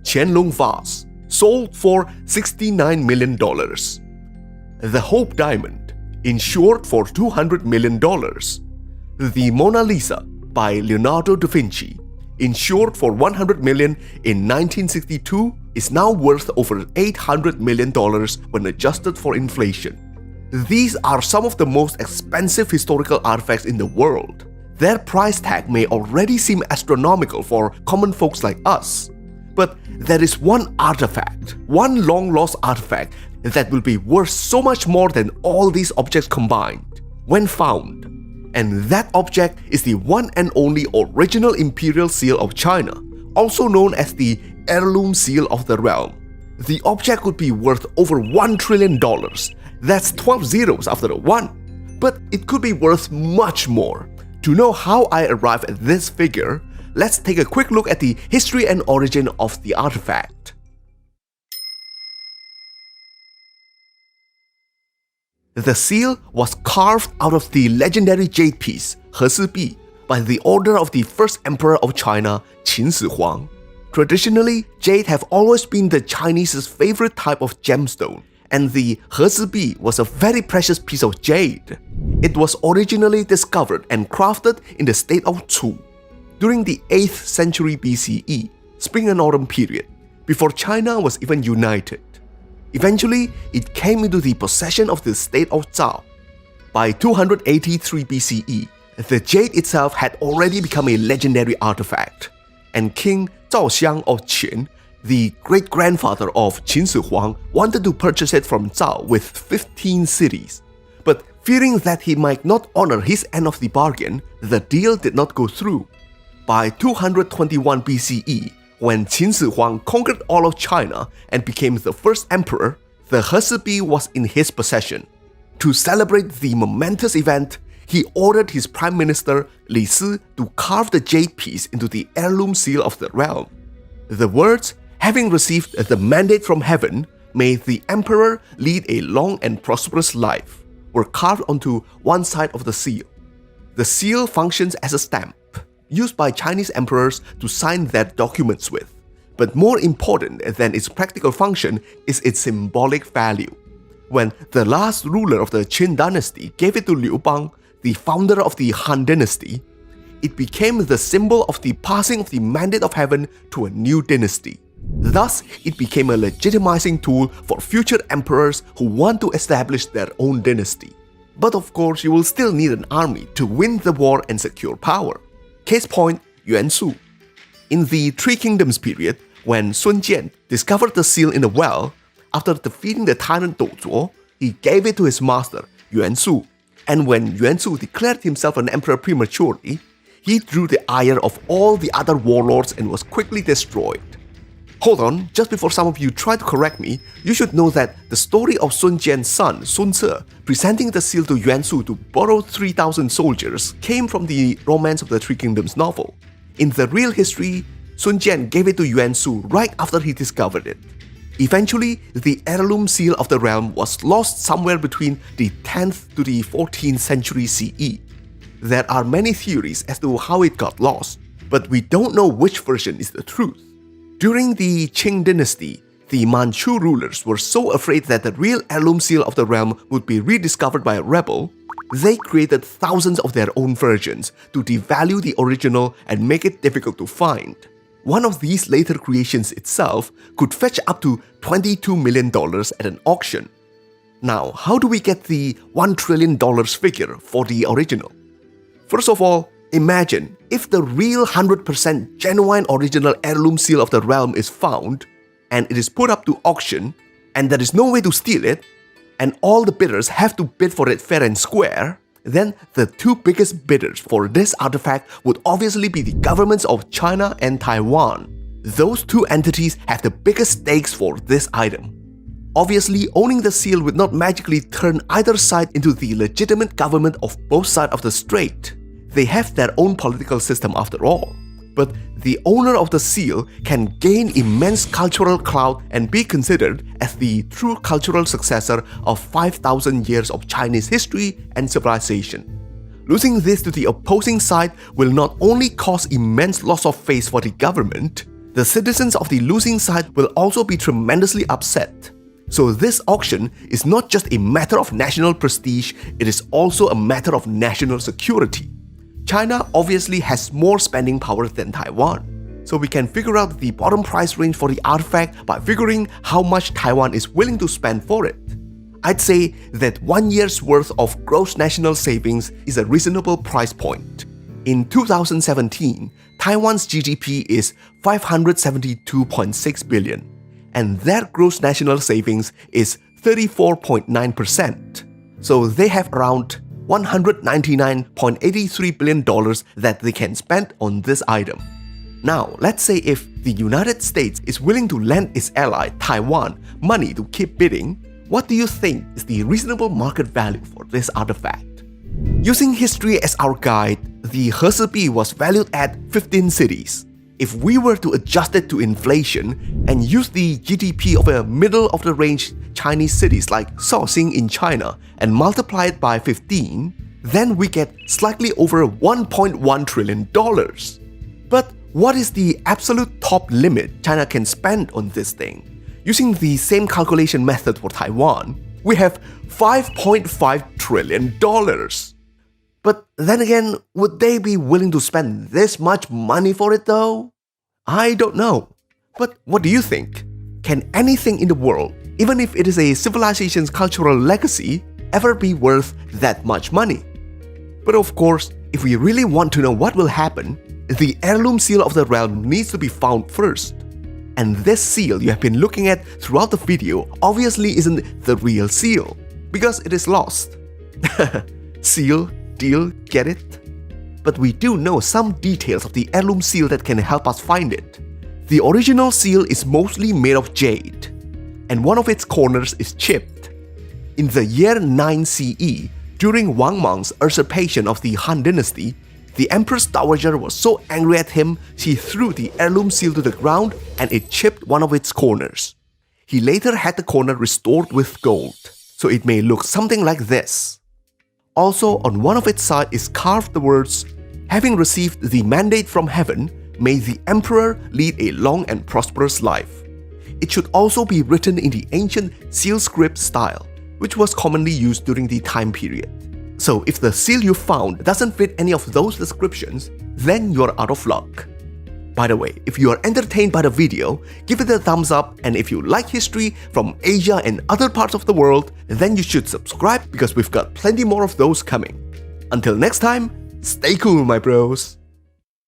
Qianlong vase, sold for $69 million. The Hope Diamond, insured for $200 million. The Mona Lisa by Leonardo da Vinci, insured for $100 million in 1962, is now worth over $800 million when adjusted for inflation. These are some of the most expensive historical artifacts in the world. Their price tag may already seem astronomical for common folks like us. But there is one artifact, one long-lost artifact, that will be worth so much more than all these objects combined when found. And that object is the one and only original imperial seal of China, also known as the heirloom seal of the realm. The object would be worth over $1 trillion. That's 12 zeros after a 1. But it could be worth much more. To know how I arrived at this figure, let's take a quick look at the history and origin of the artifact. The seal was carved out of the legendary jade piece, He Si Bi, by the order of the first emperor of China, Qin Shi Huang. Traditionally, jade have always been the Chinese's favorite type of gemstone, and the He Si Bi was a very precious piece of jade. It was originally discovered and crafted in the state of Chu during the 8th century BCE, spring and autumn period, before China was even united. Eventually, it came into the possession of the state of Zhao. By 283 BCE, the jade itself had already become a legendary artifact, and King Zhao Xiang of Qin, the great-grandfather of Qin Shi Huang, wanted to purchase it from Zhao with 15 cities. But fearing that he might not honor his end of the bargain, the deal did not go through. By 221 BCE, when Qin Shi Huang conquered all of China and became the first emperor, the He Si Bi was in his possession. To celebrate the momentous event, he ordered his prime minister Li Si to carve the jade piece into the heirloom seal of the realm. The words, "Having received the mandate from heaven, may the emperor lead a long and prosperous life," were carved onto one side of the seal. The seal functions as a stamp, used by Chinese emperors to sign their documents with. But more important than its practical function is its symbolic value. When the last ruler of the Qin dynasty gave it to Liu Bang, the founder of the Han dynasty, it became the symbol of the passing of the mandate of heaven to a new dynasty. Thus, it became a legitimizing tool for future emperors who want to establish their own dynasty. But of course, you will still need an army to win the war and secure power. Case point, Yuan Su. In the Three Kingdoms period, when Sun Jian discovered the seal in a well, after defeating the tyrant Dou, he gave it to his master, Yuan Su. And when Yuan Su declared himself an emperor prematurely, he drew the ire of all the other warlords and was quickly destroyed. Hold on, just before some of you try to correct me, you should know that the story of Sun Jian's son, Sun Ce, presenting the seal to Yuan Su to borrow 3,000 soldiers came from the Romance of the Three Kingdoms novel. In the real history, Sun Jian gave it to Yuan Su right after he discovered it. Eventually, the heirloom seal of the realm was lost somewhere between the 10th to the 14th century CE. There are many theories as to how it got lost, but we don't know which version is the truth. During the Qing dynasty, the Manchu rulers were so afraid that the real heirloom seal of the realm would be rediscovered by a rebel, they created thousands of their own versions to devalue the original and make it difficult to find. One of these later creations itself could fetch up to $22 million at an auction. Now, how do we get the $1 trillion figure for the original? First of all, imagine if the real 100% genuine original heirloom seal of the realm is found, and it is put up to auction, and there is no way to steal it, and all the bidders have to bid for it fair and square, then the two biggest bidders for this artifact would obviously be the governments of China and Taiwan. Those two entities have the biggest stakes for this item. Obviously, owning the seal would not magically turn either side into the legitimate government of both sides of the strait. They have their own political system after all. But the owner of the seal can gain immense cultural clout and be considered as the true cultural successor of 5,000 years of Chinese history and civilization. Losing this to the opposing side will not only cause immense loss of face for the government, the citizens of the losing side will also be tremendously upset. So this auction is not just a matter of national prestige, it is also a matter of national security. China obviously has more spending power than Taiwan, so we can figure out the bottom price range for the artifact by figuring how much Taiwan is willing to spend for it. I'd say that 1 year's worth of gross national savings is a reasonable price point. In 2017, Taiwan's GDP is 572.6 billion, and their gross national savings is 34.9%. So they have around $199.83 billion that they can spend on this item. Now, let's say if the United States is willing to lend its ally, Taiwan, money to keep bidding, what do you think is the reasonable market value for this artifact? Using history as our guide, the He was valued at 15 cities. If we were to adjust it to inflation and use the GDP of a middle-of-the-range Chinese cities like Shaoxing in China and multiply it by 15, then we get slightly over $1.1 trillion. But what is the absolute top limit China can spend on this thing? Using the same calculation method for Taiwan, we have $5.5 trillion. But then again, would they be willing to spend this much money for it though? I don't know. But what do you think? Can anything in the world, even if it is a civilization's cultural legacy, ever be worth that much money? But of course, if we really want to know what will happen, the heirloom seal of the realm needs to be found first. And this seal you have been looking at throughout the video obviously isn't the real seal, because it is lost. Seal, deal, get it? But we do know some details of the heirloom seal that can help us find it. The original seal is mostly made of jade, and one of its corners is chipped. In the year 9 CE, during Wang Mang's usurpation of the Han dynasty, the Empress Dowager was so angry at him, she threw the heirloom seal to the ground and it chipped one of its corners. He later had the corner restored with gold, so it may look something like this. Also, on one of its sides is carved the words, "Having received the mandate from heaven, may the emperor lead a long and prosperous life." It should also be written in the ancient seal script style, which was commonly used during the time period. So if the seal you found doesn't fit any of those descriptions, then you're out of luck. By the way, if you are entertained by the video, give it a thumbs up, and if you like history from Asia and other parts of the world, then you should subscribe because we've got plenty more of those coming. Until next time, stay cool my bros!